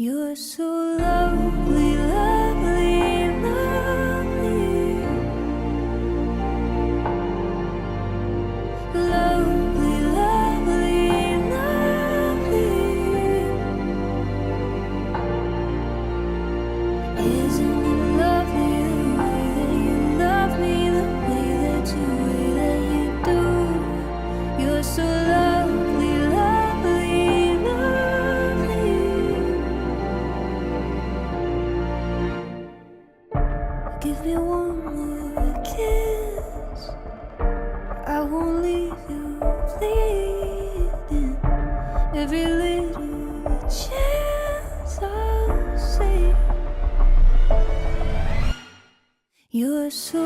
You're so lovely, lovely, lovely. Lovely, lovely, lovely. Isn't it lovely the way that you love me, the way that you do? You're so lovely, lovely, lovely. Give me one more kiss, I won't leave you bleeding. Every little chance I'll see. You're so